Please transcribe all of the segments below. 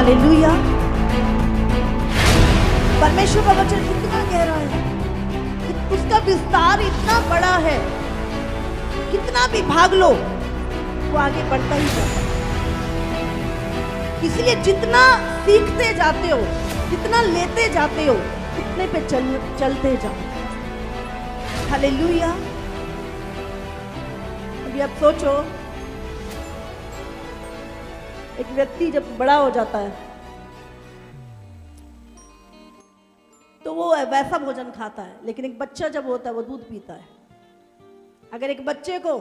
Hallelujah. परमेश्वर का वचन कितना गहरा है, उसका विस्तार इतना बड़ा है, कितना भी भाग लो वो आगे बढ़ता ही जाता है। इसलिए जितना सीखते जाते हो, जितना लेते जाते हो, उतने पे चलते जाओ। हालेलुया। अभी आप सोचो, एक व्यक्ति जब बड़ा हो जाता है तो वो वैसा भोजन खाता है, लेकिन एक बच्चा जब होता है वो दूध पीता है। अगर एक बच्चे को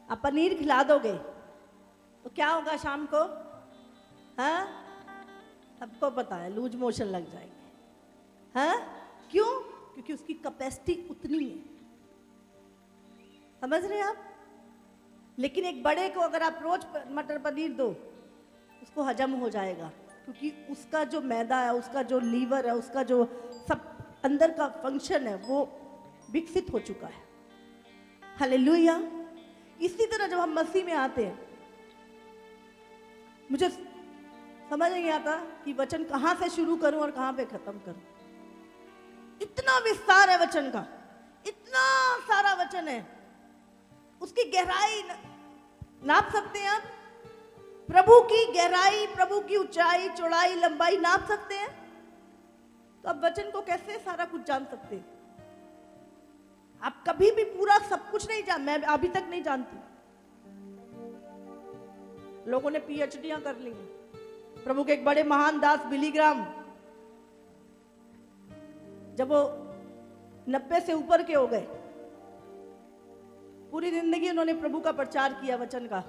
आप पनीर खिला दोगे तो क्या होगा शाम को? हाँ, सबको पता है, लूज मोशन लग जाएंगे। हाँ, क्यों? क्योंकि उसकी कैपेसिटी उतनी है। समझ रहे हैं आप? लेकिन एक बड़े को अगर आप रोज मटर पनीर दो, उसको हजम हो जाएगा, क्योंकि उसका जो मैदा है, उसका जो लीवर है, उसका जो सब अंदर का फंक्शन है वो विकसित हो चुका है। हालेलुया। इसी तरह जब हम मसीह में आते हैं, मुझे समझ नहीं आता कि वचन कहां से शुरू करूं और कहां पे खत्म करूं। इतना विस्तार है वचन का, इतना सारा वचन है, उसकी गहराई नाप सकते हैं आप? प्रभु की गहराई, प्रभु की ऊंचाई, चौड़ाई, लंबाई नाप सकते हैं? तो आप वचन को कैसे सारा कुछ जान सकते हैं? आप कभी भी पूरा सब कुछ नहीं जान, मैं अभी तक नहीं जानती। लोगों ने पीएचडीयां कर ली हैं। प्रभु के एक बड़े महान दास बिली ग्राम, जब वो 90 से ऊपर के हो गए, पूरी जिंदगी उन्होंने प्रभु का प्रचार किया, वचन का।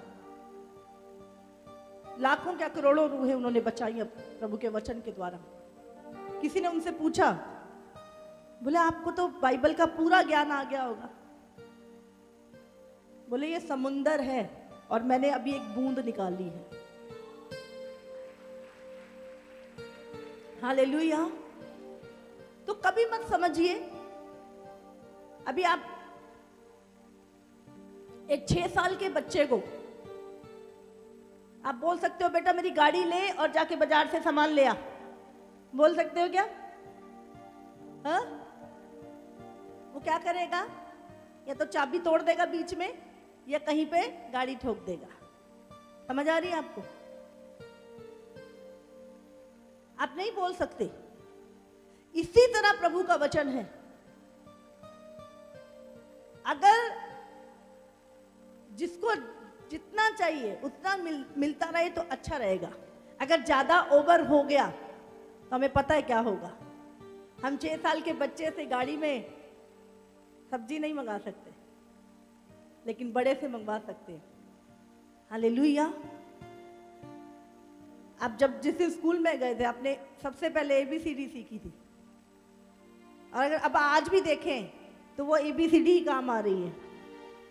लाखों क्या करोड़ों रूहें उन्होंने बचाई प्रभु के वचन के द्वारा। किसी ने उनसे पूछा, बोले आपको तो बाइबल का पूरा ज्ञान आ गया होगा। बोले ये समुंदर है और मैंने अभी एक बूंद निकाली है। हालेलुया। तो कभी मत समझिए, अभी आप एक 6 साल के बच्चे को आप बोल सकते हो बेटा मेरी गाड़ी ले और जाके बाजार से सामान ले आ, बोल सकते हो क्या? हाँ? वो क्या करेगा? या तो चाबी तोड़ देगा बीच में, या कहीं पे गाड़ी ठोक देगा। समझ आ रही है आपको? आप नहीं बोल सकते। इसी तरह प्रभु का वचन है, अगर जिसको जितना चाहिए उतना मिलता रहे तो अच्छा रहेगा। अगर ज्यादा ओवर हो गया तो हमें पता है क्या होगा। हम 6 साल के बच्चे से गाड़ी में सब्जी नहीं मंगा सकते, लेकिन बड़े से मंगवा सकते हैं। हालेलुया। आप जब जिस स्कूल में गए थे, आपने सबसे पहले ABCD सीखी थी, और अगर अब आज भी देखें तो वो ABCD ही काम आ रही है।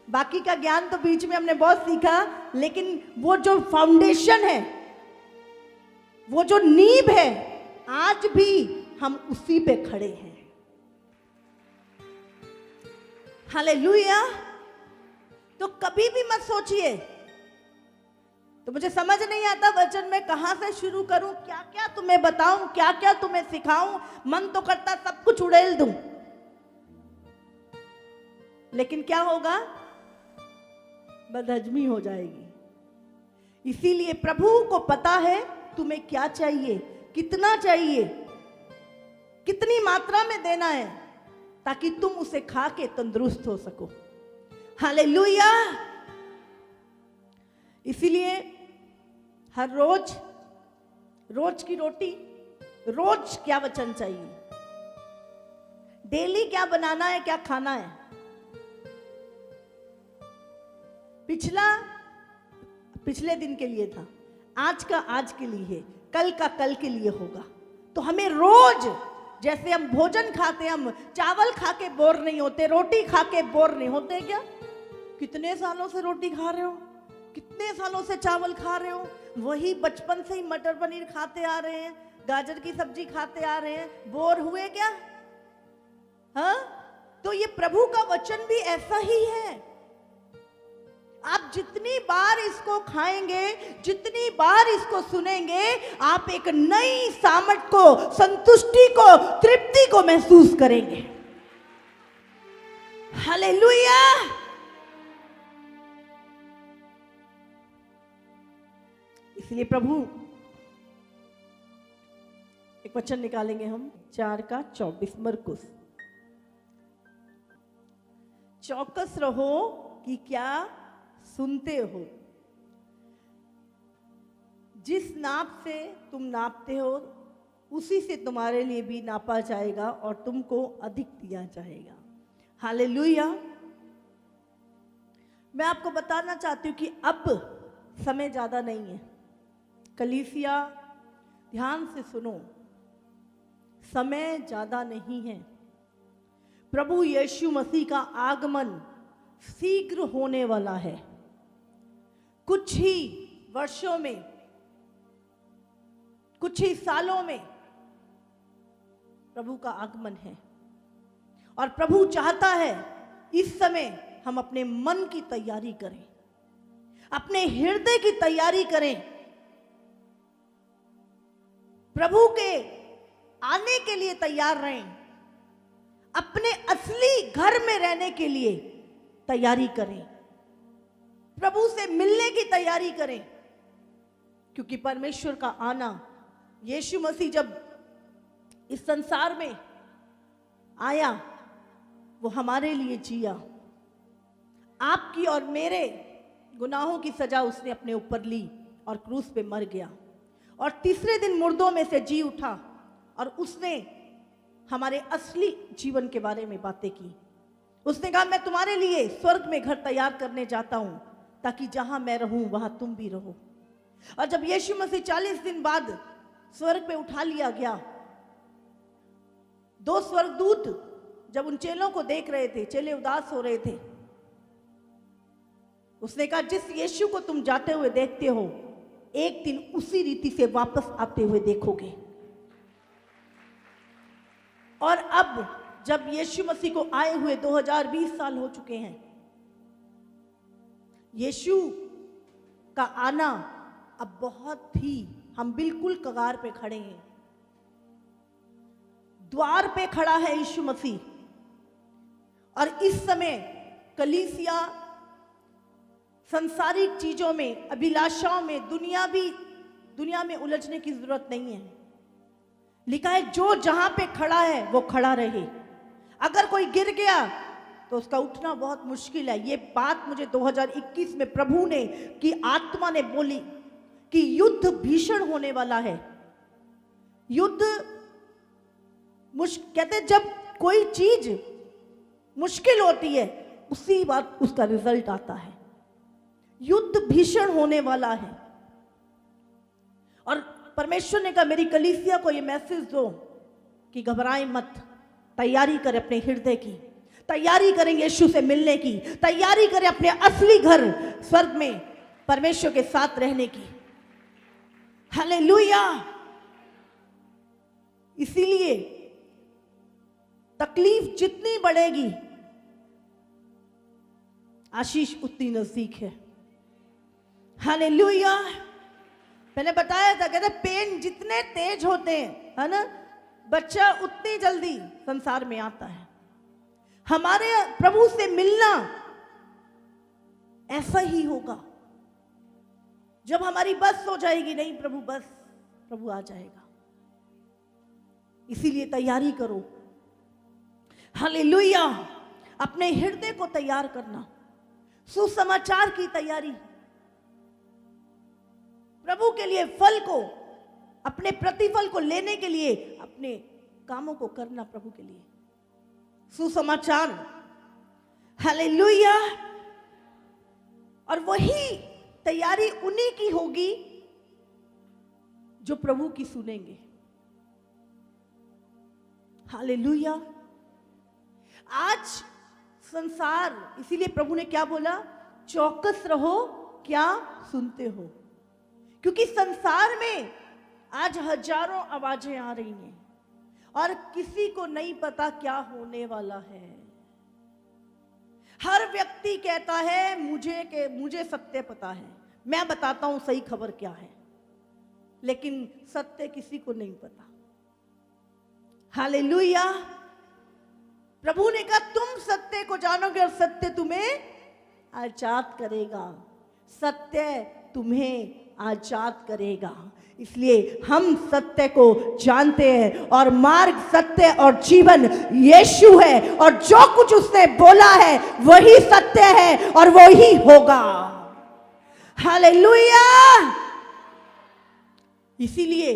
बाकी का ज्ञान तो बीच में हमने बहुत सीखा, लेकिन वो जो फाउंडेशन है, वो जो नींव है, आज भी हम उसी पे खड़े हैं। हालेलुया। तो कभी भी मत सोचिए, तो मुझे समझ नहीं आता वचन में कहां से शुरू करूं, क्या क्या तुम्हें बताऊं, क्या क्या तुम्हें सिखाऊं। मन तो करता सब कुछ उड़ेल दूं, लेकिन क्या होगा? बदहजमी हो जाएगी। इसीलिए प्रभु को पता है तुम्हें क्या चाहिए, कितना चाहिए, कितनी मात्रा में देना है, ताकि तुम उसे खा के तंदुरुस्त हो सको। हालेलुया। इसीलिए हर रोज की रोटी, रोज क्या वचन चाहिए, डेली क्या बनाना है, क्या खाना है। पिछले दिन के लिए था, आज का आज के लिए है, कल का कल के लिए होगा। तो हमें रोज, जैसे हम भोजन खाते, हम चावल खा के बोर नहीं होते, रोटी खा के बोर नहीं होते क्या? कितने सालों से रोटी खा रहे हो, कितने सालों से चावल खा रहे हो, वही बचपन से ही मटर पनीर खाते आ रहे हैं, गाजर की सब्जी खाते आ रहे हैं, बोर हुए क्या? हाँ? तो ये प्रभु का वचन भी ऐसा ही है। आप जितनी बार इसको खाएंगे, जितनी बार इसको सुनेंगे, आप एक नई सामर्थ को, संतुष्टि को, तृप्ति को महसूस करेंगे। हालेलुया। इसलिए प्रभु, एक वचन निकालेंगे हम 4:24 मरकुस। चौकस रहो कि क्या सुनते हो, जिस नाप से तुम नापते हो उसी से तुम्हारे लिए भी नापा जाएगा और तुमको अधिक दिया जाएगा। हालेलुया। मैं आपको बताना चाहती हूँ कि अब समय ज्यादा नहीं है। कलीसिया, ध्यान से सुनो, समय ज्यादा नहीं है। प्रभु यीशु मसीह का आगमन शीघ्र होने वाला है। कुछ ही वर्षों में, कुछ ही सालों में प्रभु का आगमन है। और प्रभु चाहता है इस समय हम अपने मन की तैयारी करें, अपने हृदय की तैयारी करें, प्रभु के आने के लिए तैयार रहें, अपने असली घर में रहने के लिए तैयारी करें, प्रभु से मिलने की तैयारी करें। क्योंकि परमेश्वर का आना, यीशु मसीह जब इस संसार में आया, वो हमारे लिए जिया। आपकी और मेरे गुनाहों की सजा उसने अपने ऊपर ली और क्रूस पे मर गया। और तीसरे दिन मुर्दों में से जी उठा और उसने हमारे असली जीवन के बारे में बातें की। उसने कहा, मैं तुम्हारे लिए स्वर्ग में घर तैयार करने जाता हूं, ताकि जहां मैं रहूं वहां तुम भी रहो। और जब यीशु मसीह 40 दिन बाद स्वर्ग पे उठा लिया गया, 2 स्वर्गदूत जब उन चेलों को देख रहे थे, चेले उदास हो रहे थे, उसने कहा, जिस यीशु को तुम जाते हुए देखते हो, एक दिन उसी रीति से वापस आते हुए देखोगे। और अब जब यीशु मसीह को आए हुए 2020 साल हो चुके हैं, यीशु का आना अब बहुत ही, हम बिल्कुल कगार पे खड़े हैं, द्वार पे खड़ा है यीशु मसीह। और इस समय कलीसिया संसारिक चीजों में, अभिलाषाओं में, दुनिया में उलझने की जरूरत नहीं है। लिखा है, जो जहां पे खड़ा है वो खड़ा रहे। अगर कोई गिर गया तो उसका उठना बहुत मुश्किल है। ये बात मुझे 2021 में प्रभु ने की आत्मा ने बोली कि युद्ध भीषण होने वाला है। युद्ध कहते जब कोई चीज मुश्किल होती है, उसी बात उसका रिजल्ट आता है। युद्ध भीषण होने वाला है। और परमेश्वर ने कहा, मेरी कलीसिया को ये मैसेज दो कि घबराएं मत, तैयारी करें अपने हृदय की, तैयारी करें यीशु से मिलने की, तैयारी करें अपने असली घर स्वर्ग में परमेश्वर के साथ रहने की। हालेलुया। इसीलिए तकलीफ जितनी बढ़ेगी, आशीष उतनी नजदीक है। हालेलुया। मैंने बताया था, कहते पेन जितने तेज होते हैं, है ना, बच्चा उतनी जल्दी संसार में आता है। हमारे प्रभु से मिलना ऐसा ही होगा। जब हमारी बस हो जाएगी, नहीं प्रभु बस, प्रभु आ जाएगा। इसीलिए तैयारी करो। हालेलुया। अपने हृदय को तैयार करना, सुसमाचार की तैयारी, प्रभु के लिए फल को, अपने प्रतिफल को लेने के लिए अपने कामों को करना प्रभु के लिए, सुसमाचार। हालेलुया। और वही तैयारी उन्हीं की होगी जो प्रभु की सुनेंगे। हालेलुया। आज संसार, इसीलिए प्रभु ने क्या बोला, चौकस रहो क्या सुनते हो। क्योंकि संसार में आज हजारों आवाजें आ रही हैं और किसी को नहीं पता क्या होने वाला है। हर व्यक्ति कहता है मुझे सत्य पता है, मैं बताता हूं सही खबर क्या है, लेकिन सत्य किसी को नहीं पता। हालेलुया। प्रभु ने कहा तुम सत्य को जानोगे और सत्य तुम्हें आजाद करेगा। सत्य तुम्हें आजाद करेगा। इसलिए हम सत्य को जानते हैं और मार्ग, सत्य और जीवन यीशु है, और जो कुछ उसने बोला है वही सत्य है और वही होगा। हालेलुया। इसीलिए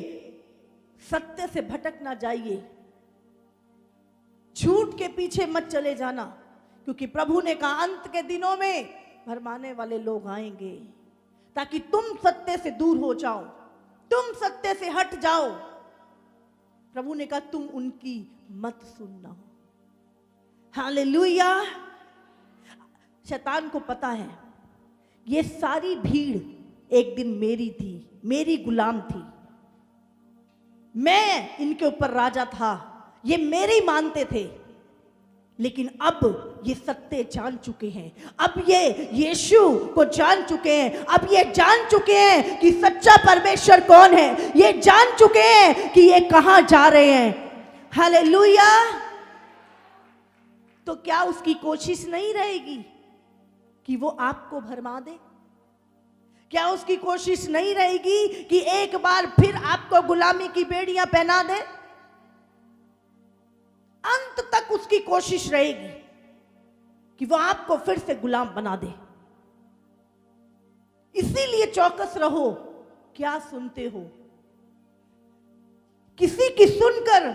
सत्य से भटक ना जाइए, झूठ के पीछे मत चले जाना, क्योंकि प्रभु ने कहा अंत के दिनों में भरमाने वाले लोग आएंगे, ताकि तुम सत्य से दूर हो जाओ, तुम सत्य से हट जाओ। प्रभु ने कहा तुम उनकी मत सुनना। हालेलुया। शैतान को पता है ये सारी भीड़ एक दिन मेरी थी, मेरी गुलाम थी, मैं इनके ऊपर राजा था, ये मेरे ही मानते थे, लेकिन अब ये सत्य जान चुके हैं, अब ये यीशु को जान चुके हैं, अब ये जान चुके हैं कि सच्चा परमेश्वर कौन है, ये जान चुके हैं कि ये कहां जा रहे हैं। हालेलुया। तो क्या उसकी कोशिश नहीं रहेगी कि वो आपको भरमा दे? क्या उसकी कोशिश नहीं रहेगी कि एक बार फिर आपको गुलामी की बेड़ियां पहना दे? अंत तक उसकी कोशिश रहेगी कि वो आपको फिर से गुलाम बना दे। इसीलिए चौकस रहो, क्या सुनते हो। किसी की सुनकर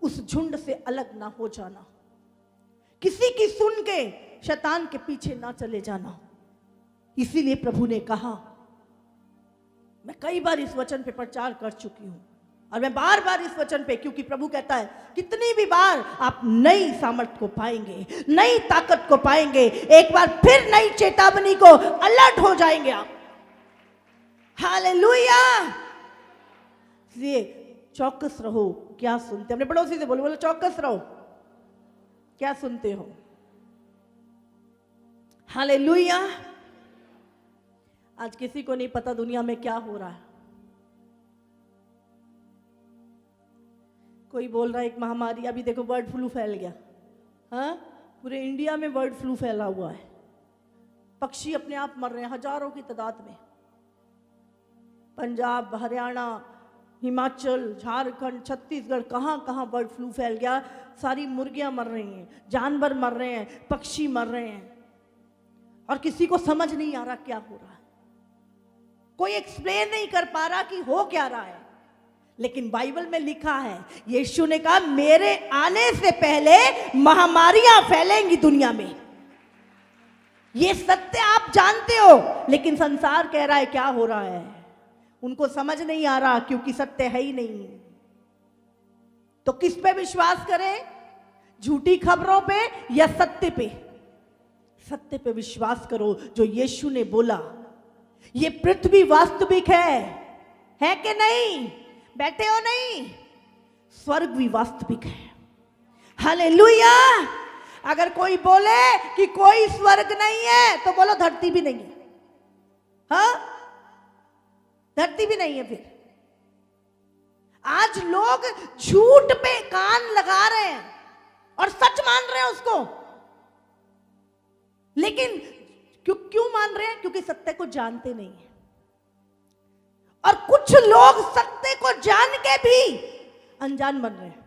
उस झुंड से अलग ना हो जाना, किसी की सुन के शैतान के पीछे ना चले जाना। इसीलिए प्रभु ने कहा, मैं कई बार इस वचन पे प्रचार कर चुकी हूं और मैं बार बार इस वचन पे, क्योंकि प्रभु कहता है कितनी भी बार आप नई सामर्थ को पाएंगे, नई ताकत को पाएंगे, एक बार फिर नई चेतावनी को अलर्ट हो जाएंगे आप। हालेलुया। इसलिए चौकस रहो, क्या सुनते। अपने पड़ोसी से बोलो चौकस रहो, क्या सुनते हो। हालेलुया। आज किसी को नहीं पता दुनिया में क्या हो रहा है। कोई बोल रहा है एक महामारी, अभी देखो बर्ड फ्लू फैल गया, हाँ, पूरे इंडिया में बर्ड फ्लू फैला हुआ है, पक्षी अपने आप मर रहे हैं हजारों की तादाद में। पंजाब, हरियाणा, हिमाचल, झारखंड, छत्तीसगढ़, कहाँ कहाँ बर्ड फ्लू फैल गया। सारी मुर्गियां मर रही हैं, जानवर मर रहे हैं, पक्षी मर रहे हैं, और किसी को समझ नहीं आ रहा क्या हो रहा है। कोई एक्सप्लेन नहीं कर पा रहा कि हो क्या रहा है। लेकिन बाइबल में लिखा है, यीशु ने कहा मेरे आने से पहले महामारियां फैलेंगी दुनिया में। ये सत्य आप जानते हो, लेकिन संसार कह रहा है क्या हो रहा है। उनको समझ नहीं आ रहा, क्योंकि सत्य है ही नहीं। तो किस पे विश्वास करें, झूठी खबरों पे या सत्य पे? सत्य पे विश्वास करो जो यीशु ने बोला। ये पृथ्वी वास्तविक है कि नहीं? बैठे हो नहीं, स्वर्ग भी वास्तविक है। हालेलुया। अगर कोई बोले कि कोई स्वर्ग नहीं है तो बोलो धरती भी नहीं है। हाँ, धरती भी नहीं है। फिर आज लोग झूठ पे कान लगा रहे हैं और सच मान रहे हैं उसको, लेकिन क्यों मान रहे हैं? क्योंकि सत्य को जानते नहीं है। और कुछ लोग सत्य को जान के भी अनजान बन रहे हैं,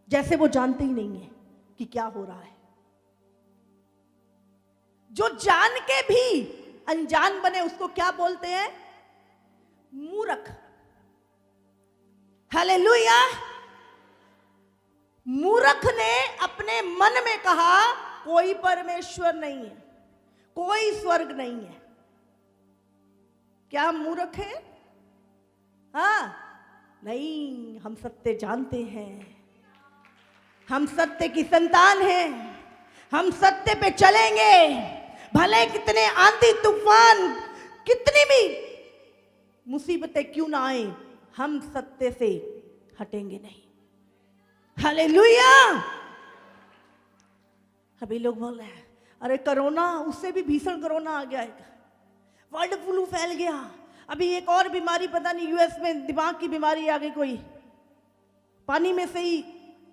जैसे वो जानते ही नहीं है कि क्या हो रहा है। जो जान के भी अनजान बने उसको क्या बोलते हैं? मूर्ख। हालेलुया। मूर्ख ने अपने मन में कहा कोई परमेश्वर नहीं है, कोई स्वर्ग नहीं है। क्या हम मूर्ख हैं? हाँ, नहीं, हम सत्य जानते हैं, हम सत्य की संतान हैं, हम सत्य पे चलेंगे। भले कितने आंधी तूफान, कितनी भी मुसीबतें क्यों ना आए, हम सत्य से हटेंगे नहीं। हालेलुया। अभी लोग बोल रहे हैं अरे कोरोना, उससे भी भीषण कोरोना आ गया, एक वर्ल्ड फ्लू फैल गया। अभी एक और बीमारी पता नहीं यूएस में दिमाग की बीमारी आ गई, कोई पानी में से ही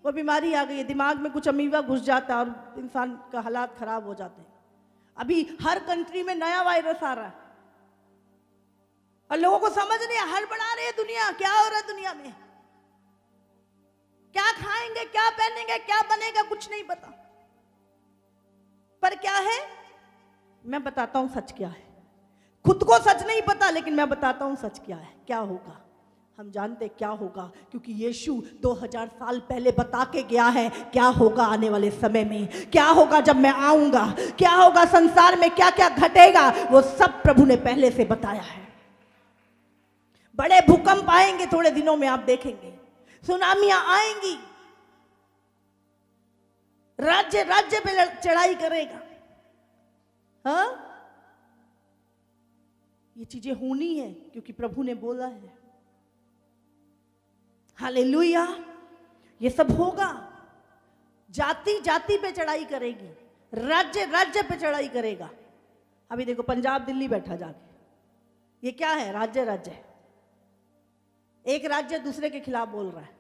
वो बीमारी आ गई है, दिमाग में कुछ अमीबा घुस जाता है और इंसान का हालात खराब हो जाते हैं। अभी हर कंट्री में नया वायरस आ रहा है और लोगों को समझ नहीं, हड़बड़ा रही है दुनिया, क्या हो रहा है दुनिया में, क्या खाएंगे, क्या पहनेंगे, क्या बनेगा, कुछ नहीं पता। पर क्या है, मैं बताता हूं सच क्या है। खुद को सच नहीं पता, लेकिन मैं बताता हूं सच क्या है। क्या होगा हम जानते क्या होगा, क्योंकि यीशु 2000 साल पहले बता के गया है क्या होगा आने वाले समय में, क्या होगा जब मैं आऊंगा, क्या होगा संसार में, क्या क्या घटेगा, वो सब प्रभु ने पहले से बताया है। बड़े भूकंप आएंगे थोड़े दिनों में, आप देखेंगे, सुनामियां आएंगी, राज्य राज्य पे चढ़ाई करेगा। हाँ, ये चीजें होनी है क्योंकि प्रभु ने बोला है। हालेलुया, ये सब होगा। जाति जाति पे चढ़ाई करेगी, राज्य राज्य पे चढ़ाई करेगा। अभी देखो पंजाब दिल्ली बैठा जाके, ये क्या है, राज्य राज्य। एक राज्य दूसरे के खिलाफ बोल रहा है,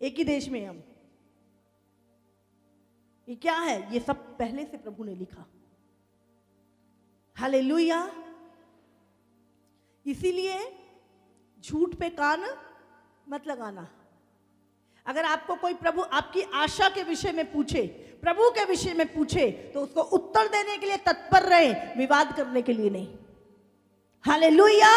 एक ही देश में हम, ये क्या है, ये सब पहले से प्रभु ने लिखा। हालेलुया। इसीलिए झूठ पे कान मत लगाना। अगर आपको कोई प्रभु आपकी आशा के विषय में पूछे, प्रभु के विषय में पूछे, तो उसको उत्तर देने के लिए तत्पर रहे, विवाद करने के लिए नहीं। हालेलुया।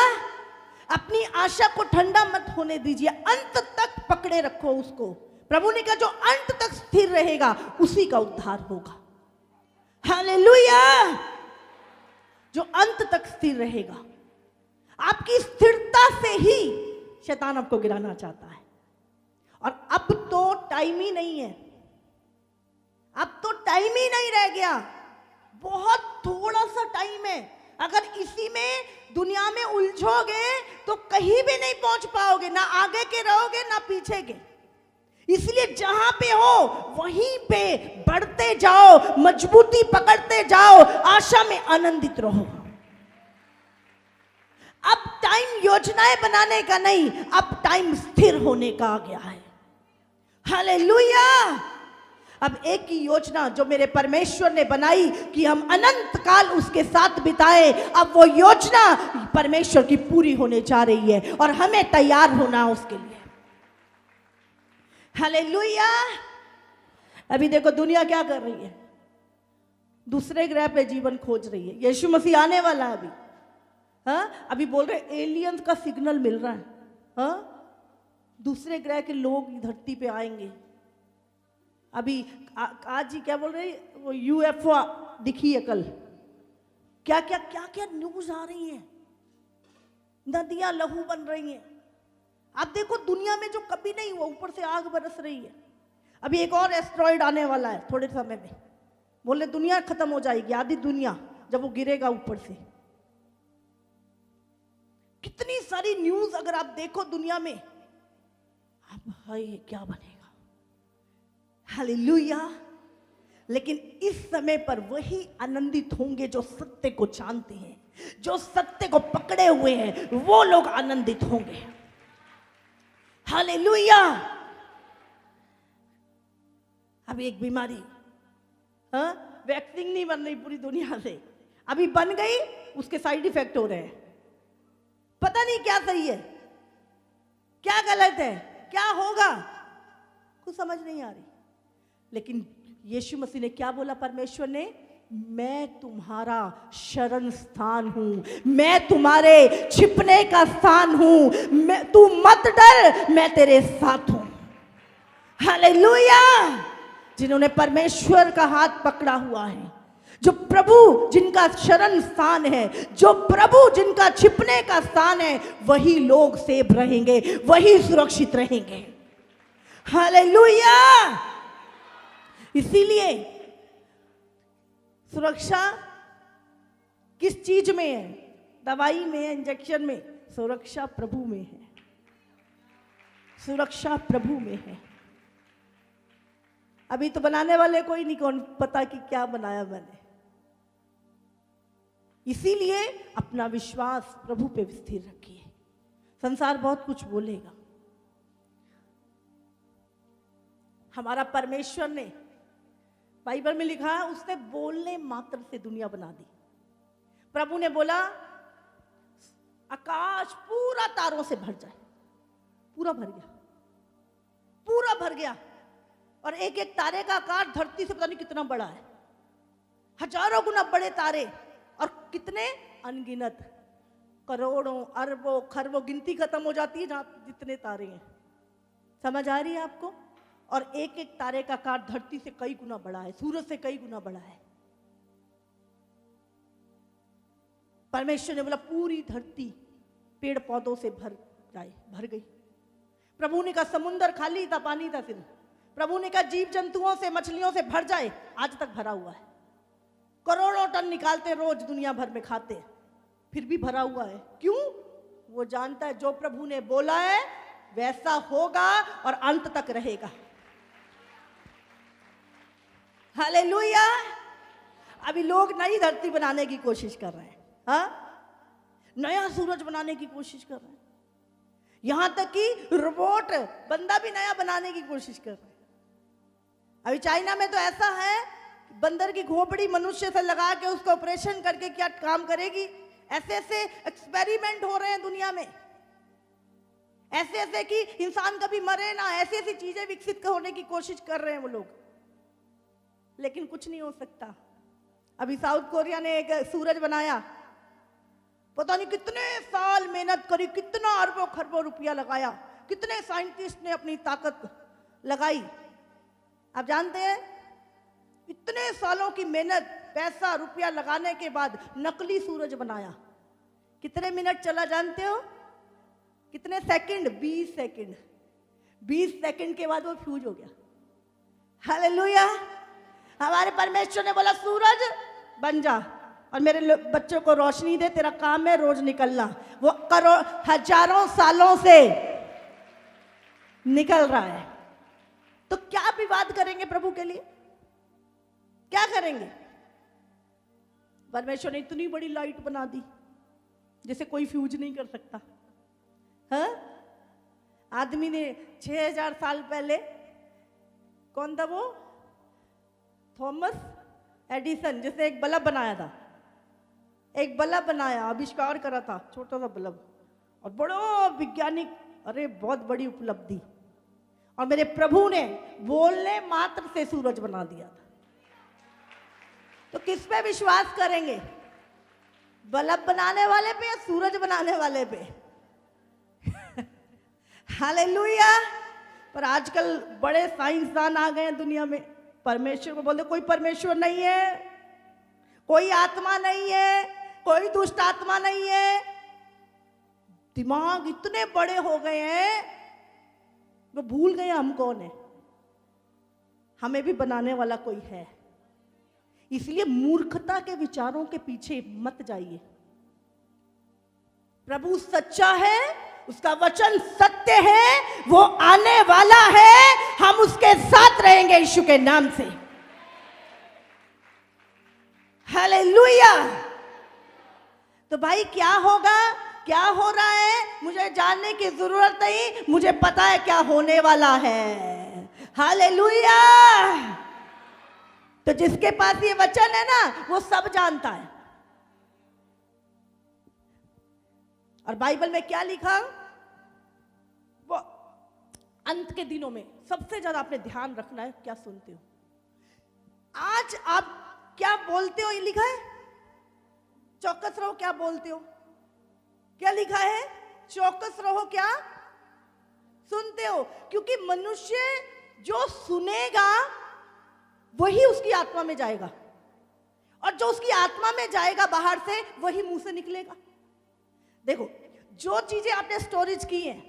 अपनी आशा को ठंडा मत होने दीजिए, अंत तक पकड़े रखो उसको। प्रभु ने कहा जो अंत तक स्थिर रहेगा उसी का उद्धार होगा। हालेलुया। जो अंत तक स्थिर रहेगा, आपकी स्थिरता से ही शैतान आपको गिराना चाहता है। और अब तो टाइम ही नहीं है, अब तो टाइम ही नहीं रह गया, बहुत थोड़ा सा टाइम है। अगर इसी में दुनिया में उलझोगे तो कहीं भी नहीं पहुंच पाओगे, ना आगे के रहोगे ना पीछे के। इसलिए जहां पे हो वहीं पे बढ़ते जाओ, मजबूती पकड़ते जाओ, आशा में आनंदित रहो। अब टाइम योजनाएं बनाने का नहीं, अब टाइम स्थिर होने का आ गया है। हालेलुया। अब एक ही योजना जो मेरे परमेश्वर ने बनाई कि हम अनंत काल उसके साथ बिताए, अब वो योजना परमेश्वर की पूरी होने जा रही है और हमें तैयार होना उसके लिए। हालेलुया। अभी देखो दुनिया क्या कर रही है, दूसरे ग्रह पे जीवन खोज रही है। यीशु मसीह आने वाला है अभी। हाँ, अभी बोल रहे एलियंस का सिग्नल मिल रहा है। हाँ, दूसरे ग्रह के लोग धरती पे आएंगे। अभी आज ही क्या बोल रहे, वो यूएफओ दिखी है कल, क्या क्या क्या क्या न्यूज आ रही है, नदियां लहू बन रही हैं। आप देखो दुनिया में जो कभी नहीं हुआ, ऊपर से आग बरस रही है। अभी एक और एस्ट्रॉइड आने वाला है थोड़े समय में, बोले दुनिया खत्म हो जाएगी, आधी दुनिया, जब वो गिरेगा ऊपर से। कितनी सारी न्यूज अगर आप देखो दुनिया में, अब भाई क्या बनेगा। हालेलुया। लेकिन इस समय पर वही आनंदित होंगे जो सत्य को जानते हैं, जो सत्य को पकड़े हुए हैं, वो लोग आनंदित होंगे। हालेलुया। अभी एक बीमारी, हाँ, वैक्सीन नहीं बन रही पूरी दुनिया से, अभी बन गई, उसके साइड इफेक्ट हो रहे हैं। पता नहीं क्या सही है, क्या गलत है, क्या होगा, कुछ समझ नहीं आ रही। लेकिन यीशु मसीह ने क्या बोला, परमेश्वर ने, मैं तुम्हारा शरण स्थान हूं, मैं तुम्हारे छिपने का स्थान हूं, तू मत डर, मैं तेरे साथ हूं। हालेलुया। जिन्होंने परमेश्वर का हाथ पकड़ा हुआ है, जो प्रभु जिनका शरण स्थान है, जो प्रभु जिनका छिपने का स्थान है, वही लोग सेफ रहेंगे, वही सुरक्षित रहेंगे। हालेलुया। इसीलिए सुरक्षा किस चीज में है, दवाई में है, इंजेक्शन में, सुरक्षा प्रभु में है, सुरक्षा प्रभु में है। अभी तो बनाने वाले कोई नहीं, कौन पता कि क्या बनाया मैंने। इसीलिए अपना विश्वास प्रभु पे स्थिर रखिए। संसार बहुत कुछ बोलेगा, हमारा परमेश्वर ने, बाइबल में लिखा है, उसने बोलने मात्र से दुनिया बना दी। प्रभु ने बोला आकाश पूरा तारों से भर जाए, पूरा भर गया, पूरा भर गया। और एक एक तारे का आकार धरती से पता नहीं कितना बड़ा है, हजारों गुना बड़े तारे, और कितने अनगिनत, करोड़ों अरबों खरबों, गिनती खत्म हो जाती है जहां जितने तारे हैं। समझ आ रही है आपको? और एक एक तारे का आकार धरती से कई गुना बड़ा है, सूरज से कई गुना बड़ा है। परमेश्वर ने बोला पूरी धरती पेड़ पौधों से भर जाए, भर गई। प्रभु ने कहा समुंदर खाली था, पानी था सिर्फ। प्रभु ने कहा जीव जंतुओं से, मछलियों से भर जाए, आज तक भरा हुआ है। करोड़ों टन निकालते रोज, दुनिया भर में खाते, फिर भी भरा हुआ है। क्यों? वो जानता है जो प्रभु ने बोला है वैसा होगा और अंत तक रहेगा। हालेलुया। अभी लोग नई धरती बनाने की कोशिश कर रहे हैं, हाँ, नया सूरज बनाने की कोशिश कर रहे हैं, यहां तक कि रोबोट बंदा भी नया बनाने की कोशिश कर रहे हैं। अभी चाइना में तो ऐसा है, बंदर की खोपड़ी मनुष्य से लगा के उसको ऑपरेशन करके क्या काम करेगी। ऐसे ऐसे एक्सपेरिमेंट हो रहे हैं दुनिया में, ऐसे ऐसे कि इंसान कभी मरे ना, ऐसी ऐसी चीजें विकसित होने की कोशिश कर रहे हैं वो लोग, लेकिन कुछ नहीं हो सकता। अभी साउथ कोरिया ने एक सूरज बनाया, पता नहीं कितने साल मेहनत करी, कितना अरबों खरबों रुपया लगाया, कितने साइंटिस्ट ने अपनी ताकत लगाई। आप जानते हैं इतने सालों की मेहनत, पैसा रुपया लगाने के बाद नकली सूरज बनाया। कितने मिनट चला जानते हो? कितने सेकंड? 20 सेकंड। 20 सेकंड के बाद वो फ्यूज हो गया। हालेलुया। हमारे परमेश्वर ने बोला सूरज बन जा और मेरे बच्चों को रोशनी दे, तेरा काम है रोज निकलना। वो हजारों सालों से निकल रहा है, तो क्या विवाद करेंगे प्रभु के लिए? क्या करेंगे? परमेश्वर ने इतनी बड़ी लाइट बना दी जिसे कोई फ्यूज नहीं कर सकता। हाँ, आदमी ने 6000 साल पहले, कौन था वो, थॉमस एडिसन, जिसने एक बल्ब बनाया था, एक बल्ब बनाया, आविष्कार करा था, छोटा सा बल्ब, और बड़ा वैज्ञानिक, अरे बहुत बड़ी उपलब्धि। और मेरे प्रभु ने बोलने मात्र से सूरज बना दिया था। तो किस पे विश्वास करेंगे? बल्ब बनाने वाले पे या सूरज बनाने वाले पे? हालेलुया। पर आजकल बड़े साइंसदान आ गए हैं दुनिया में, परमेश्वर को बोलते कोई परमेश्वर नहीं है, कोई आत्मा नहीं है, कोई दुष्ट आत्मा नहीं है। दिमाग इतने बड़े हो गए हैं, वो भूल गए हम कौन है। हमें भी बनाने वाला कोई है। इसलिए मूर्खता के विचारों के पीछे मत जाइए। प्रभु सच्चा है, उसका वचन सत्य है, वो आने वाला है, हम उसके साथ रहेंगे यीशु के नाम से। हालेलुया। तो भाई क्या होगा, क्या हो रहा है, मुझे जानने की जरूरत नहीं, मुझे पता है क्या होने वाला है। हालेलुया। तो जिसके पास ये वचन है ना, वो सब जानता है। और बाइबल में क्या लिखा, वो अंत के दिनों में सबसे ज्यादा आपने ध्यान रखना है क्या सुनते हो। आज आप क्या बोलते हो, ये लिखा है, चौकस रहो क्या बोलते हो। क्या लिखा है? चौकस रहो क्या सुनते हो। क्योंकि मनुष्य जो सुनेगा वही उसकी आत्मा में जाएगा, और जो उसकी आत्मा में जाएगा बाहर से वही मुंह से निकलेगा। देखो, जो चीजें आपने स्टोरेज की हैं,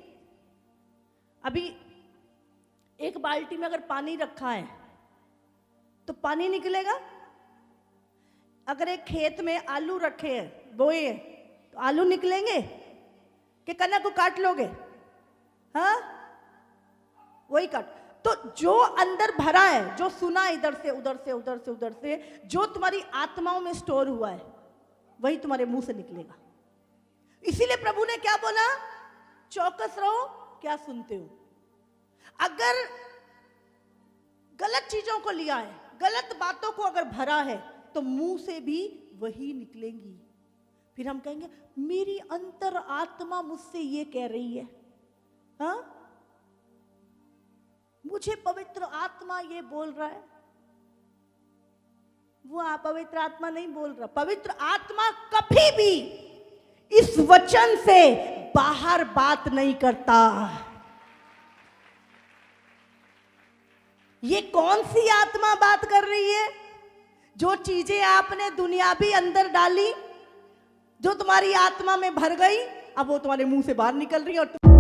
अभी एक बाल्टी में अगर पानी रखा है तो पानी निकलेगा। अगर एक खेत में आलू रखे हैं, बोए हैं, तो आलू निकलेंगे कि कनक को काट लोगे? हाँ, वही काट। तो जो अंदर भरा है, जो सुना इधर से उधर से उधर से उधर से, जो तुम्हारी आत्माओं में स्टोर हुआ है, वही तुम्हारे मुंह से निकलेगा। इसीलिए प्रभु ने क्या बोला, चौकस रहो, क्या सुनते हो। अगर गलत चीजों को लिया है, गलत बातों को अगर भरा है, तो मुंह से भी वही निकलेंगी। फिर हम कहेंगे मेरी अंतर आत्मा मुझसे ये कह रही है, हाँ, मुझे पवित्र आत्मा ये बोल रहा है। वो पवित्र आत्मा नहीं बोल रहा। पवित्र आत्मा कभी भी इस वचन से बाहर बात नहीं करता। ये कौन सी आत्मा बात कर रही है? जो चीजें आपने दुनियावी अंदर डाली, जो तुम्हारी आत्मा में भर गई, अब वो तुम्हारे मुंह से बाहर निकल रही है और